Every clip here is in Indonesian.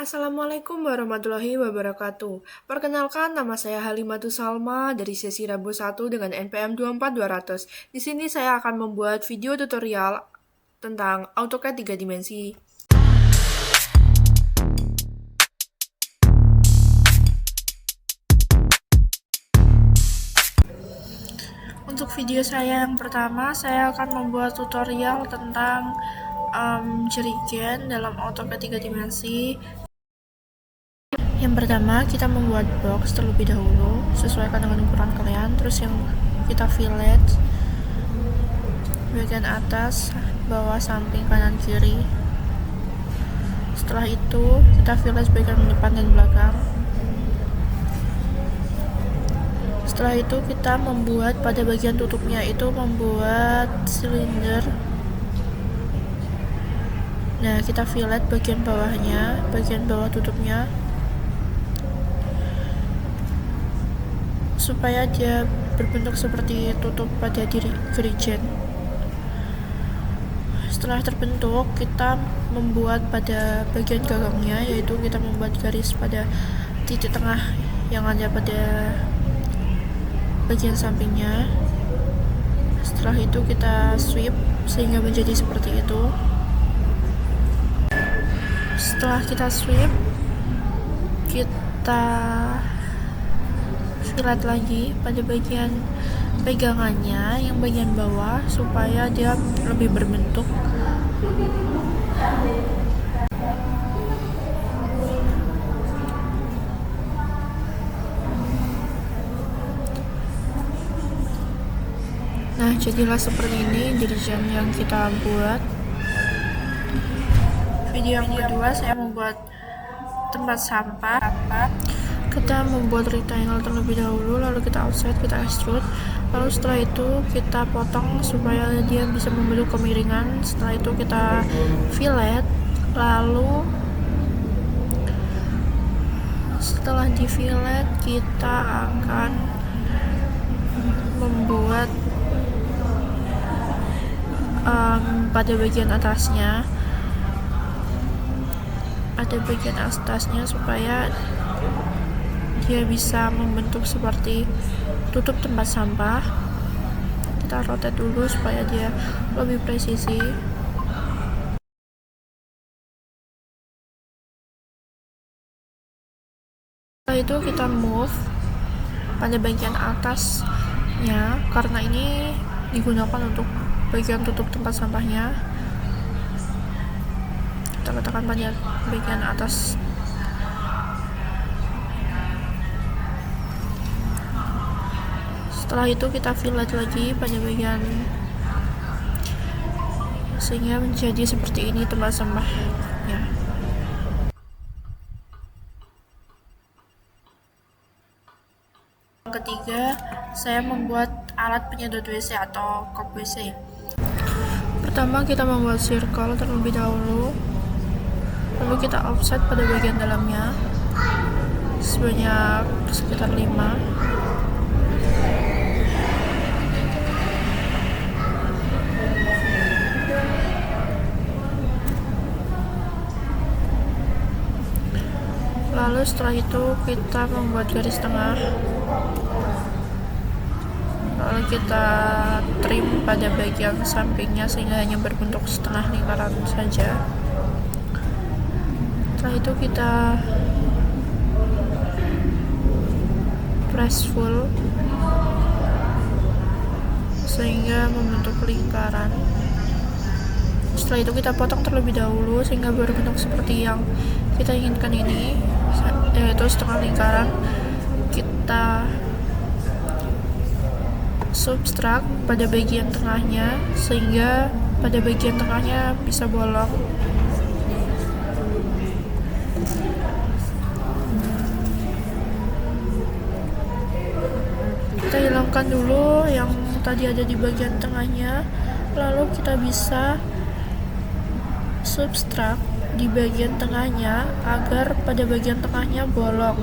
Assalamualaikum warahmatullahi wabarakatuh. Perkenalkan, nama saya Halimatus Salma dari sesi Rabu 1 dengan NPM 24200. Di sini saya akan membuat video tutorial tentang AutoCAD 3 dimensi. Untuk video saya yang pertama, saya akan membuat tutorial tentang jerigen dalam AutoCAD 3 dimensi. Yang pertama, kita membuat box terlebih dahulu, sesuaikan dengan ukuran kalian. Terus yang kita fillet bagian atas, bawah, samping, kanan, kiri. Setelah itu, kita fillet bagian depan dan belakang. Setelah itu, kita membuat pada bagian tutupnya itu membuat silinder. Nah, kita fillet bagian bawahnya, bagian bawah tutupnya, supaya dia berbentuk seperti tutup pada jerigen. Setelah terbentuk, kita membuat pada bagian gagangnya, yaitu kita membuat garis pada titik tengah yang ada pada bagian sampingnya. Setelah itu kita sweep sehingga menjadi seperti itu. Setelah kita sweep, kita fillet lagi pada bagian pegangannya yang bagian bawah supaya dia lebih berbentuk. Nah, jadilah seperti ini jerigen yang kita buat. Video yang kedua, saya membuat tempat sampah. Kita membuat rectangle terlebih dahulu, lalu kita offset, kita extrude, lalu setelah itu kita potong supaya dia bisa membentuk kemiringan. Setelah itu kita fillet, lalu setelah di fillet kita akan membuat pada bagian atasnya, supaya dia bisa membentuk seperti tutup tempat sampah. Kita rotate dulu supaya dia lebih presisi. Setelah itu kita move pada bagian atasnya, karena ini digunakan untuk bagian tutup tempat sampahnya. Kita letakkan pada bagian atas. Setelah itu kita fillet lagi pada bagian sehingga menjadi seperti ini tempat sampahnya. Yang ketiga, saya membuat alat penyedot WC atau kop WC. Pertama, kita membuat circle terlebih dahulu, lalu kita offset pada bagian dalamnya sebanyak sekitar 5. Lalu setelah itu kita membuat garis tengah, lalu kita trim pada bagian sampingnya sehingga hanya berbentuk setengah lingkaran saja. Setelah itu kita press full sehingga membentuk lingkaran. Setelah itu kita potong terlebih dahulu sehingga berbentuk seperti yang kita inginkan ini, yaitu setengah lingkaran. Kita subtract pada bagian tengahnya sehingga pada bagian tengahnya bisa bolong. Kita hilangkan dulu yang tadi ada di bagian tengahnya, lalu kita bisa subtract di bagian tengahnya agar pada bagian tengahnya bolong.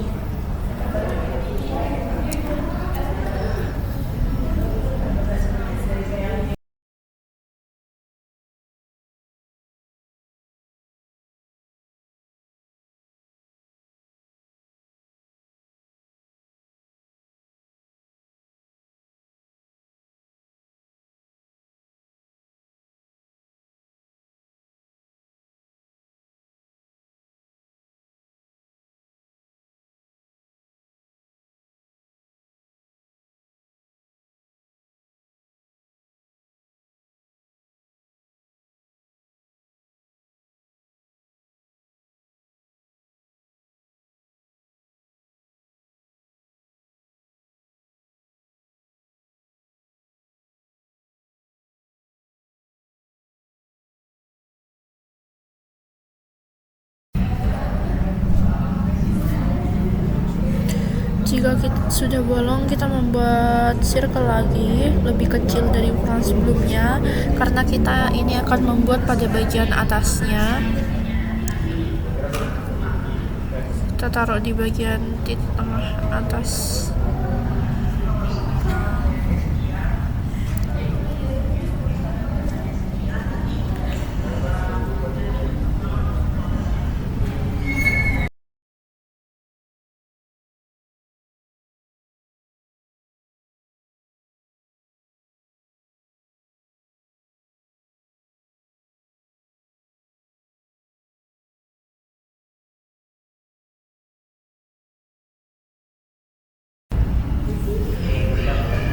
Jika sudah bolong, kita membuat circle lagi lebih kecil dari ukuran sebelumnya, karena kita ini akan membuat pada bagian atasnya. Kita taruh di bagian di tengah atas.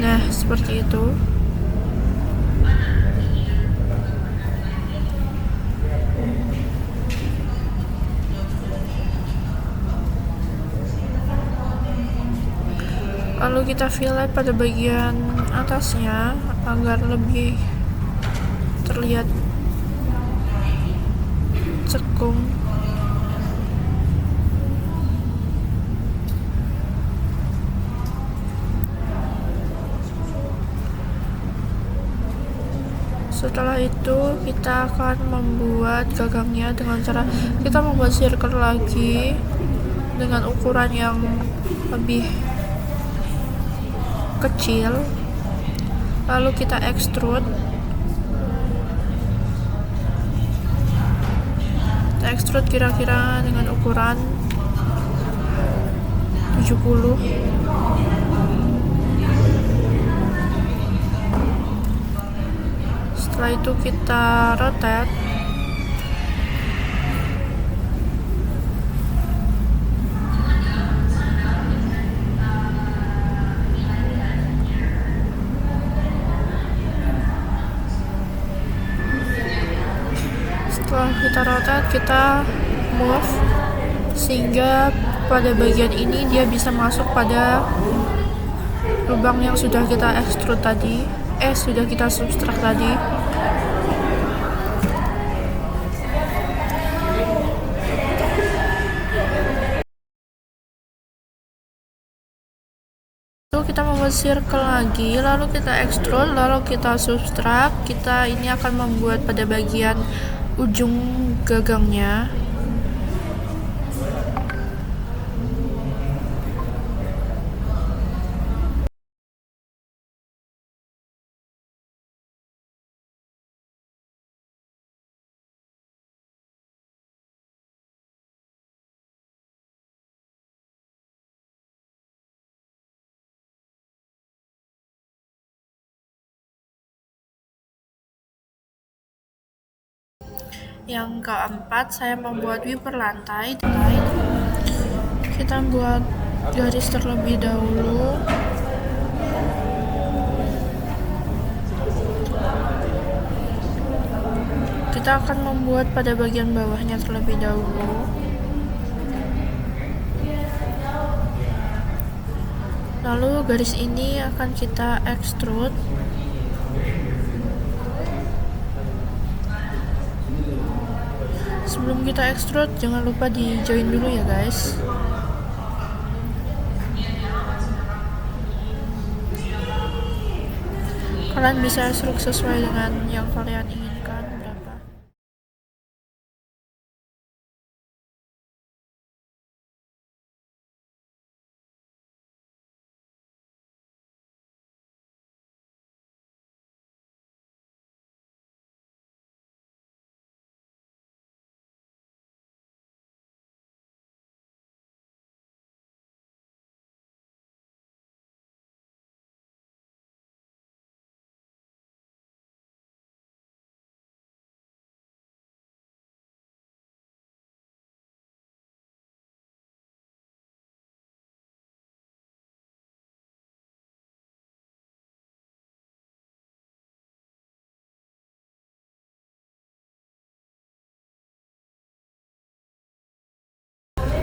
Nah, seperti itu. Lalu kita fillet pada bagian atasnya agar lebih terlihat cekung. Setelah itu kita akan membuat gagangnya dengan cara kita membuat circle lagi dengan ukuran yang lebih kecil, lalu kita extrude. Kita extrude kira-kira dengan ukuran 70. Setelah itu kita rotate. Setelah kita rotate, kita move sehingga pada bagian ini dia bisa masuk pada lubang yang sudah kita extrude tadi, sudah kita substrak tadi. Lalu kita membuat circle lagi, lalu kita extrude, lalu kita substrak. Kita ini akan membuat pada bagian ujung gagangnya. Yang keempat, saya membuat wiper lantai. Kita buat garis terlebih dahulu. Kita akan membuat pada bagian bawahnya terlebih dahulu. Lalu garis ini akan kita extrude. Sebelum kita extrude, jangan lupa di join dulu ya guys. Kalian bisa extrude sesuai dengan yang kalian inginkan berapa.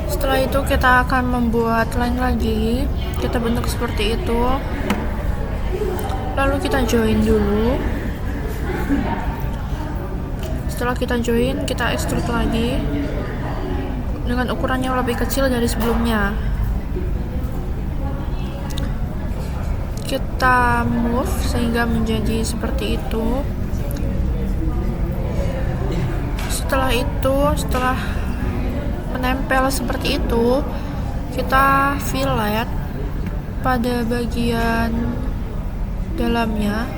Setelah itu kita akan membuat line lagi. Kita bentuk seperti itu. Lalu kita join dulu. Setelah kita join, kita extrude lagi dengan ukuran yang lebih kecil dari sebelumnya. kita move sehingga menjadi seperti itu. Setelah menempel seperti itu, kita fillet pada bagian dalamnya.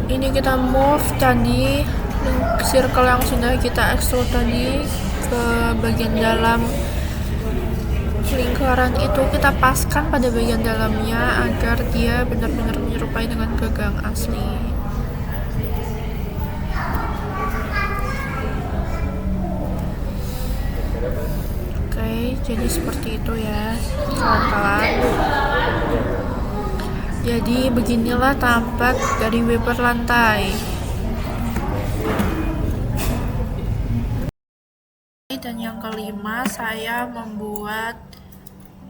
Ini kita move tadi circle yang sudah kita extrude tadi ke bagian dalam lingkaran itu, kita paskan pada bagian dalamnya agar dia benar-benar menyerupai dengan gagang asli. Oke, jadi seperti itu ya kawan-kawan. Jadi beginilah tampak dari Weber lantai. Dan yang kelima, saya membuat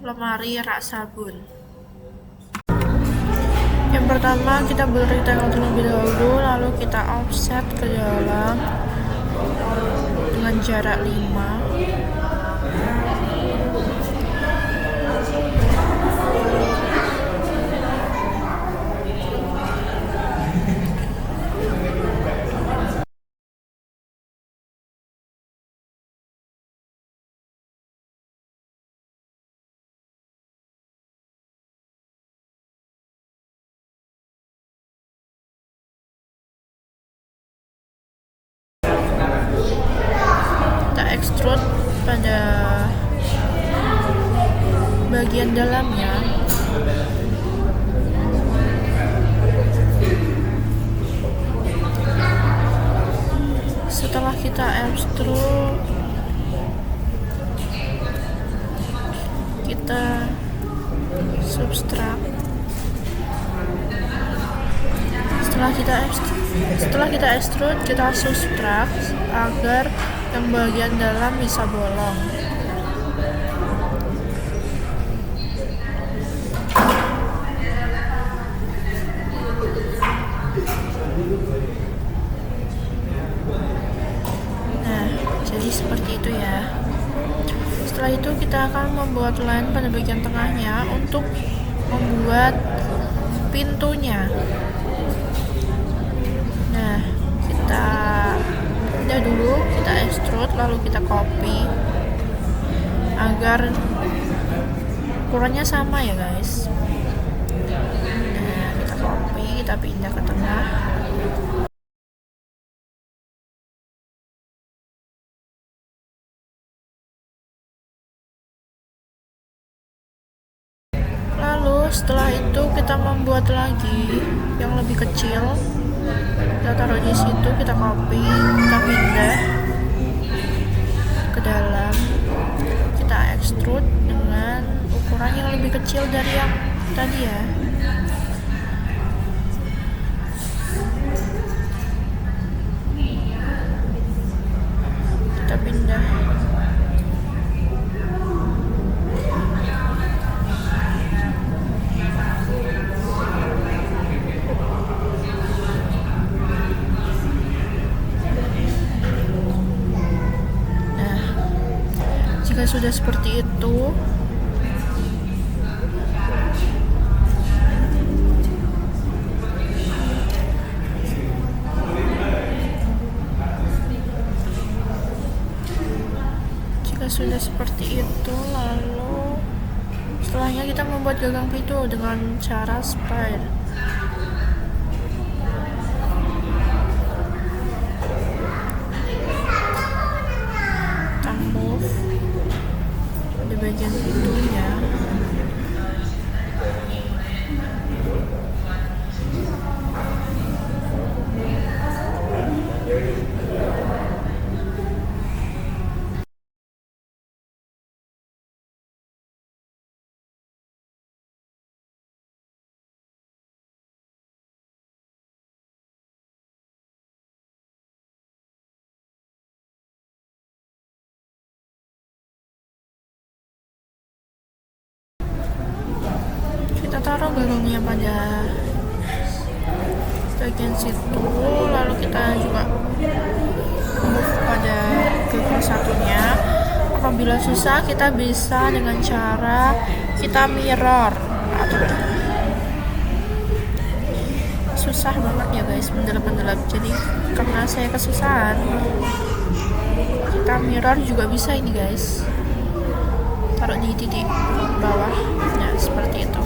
lemari rak sabun. Yang pertama, kita beri tengah terlebih dahulu, lalu kita offset ke dalam dengan jarak 5. Extrude pada bagian dalamnya. Setelah kita extrude, kita subtract. Setelah kita extrude, kita subtract agar yang bagian dalam bisa bolong. Nah, jadi seperti itu ya. Setelah itu kita akan membuat line pada bagian tengahnya untuk membuat pintunya. Nah, kita dulu kita extrude, lalu kita copy agar ukurannya sama ya guys. Nah, kita copy, kita pindah ke tengah. Lalu setelah itu kita membuat lagi yang lebih kecil. Kita taruh di situ, kita copy, kita pindah ke dalam, kita extrude dengan ukuran yang lebih kecil dari yang tadi ya. Kita pindah. Sudah seperti itu, lalu setelahnya kita membuat gagang pintu dengan cara spire. Bagian pintunya dorongnya pada bagian situ, lalu kita juga move pada ke kelas satunya. Apabila susah, kita bisa dengan cara kita mirror, atau susah banget ya guys mendelap-delap, jadi karena saya kesusahan, kita mirror juga bisa ini guys, taruh di titik bawah ya, seperti itu.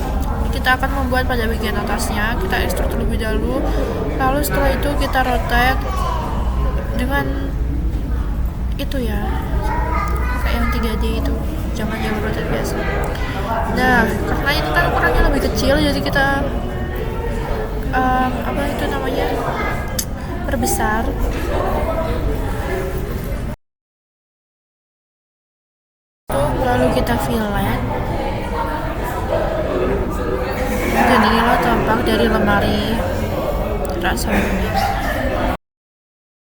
Kita akan membuat pada bagian atasnya, kita ekstruk terlebih dahulu, lalu setelah itu kita rotate dengan itu ya, kayak yang 3D itu, jangan yang rotate biasa. Nah, karena ini kan ukurannya lebih kecil, jadi kita apa itu namanya, perbesar. Lalu kita fillet, dan inilah tampak dari lemari rasa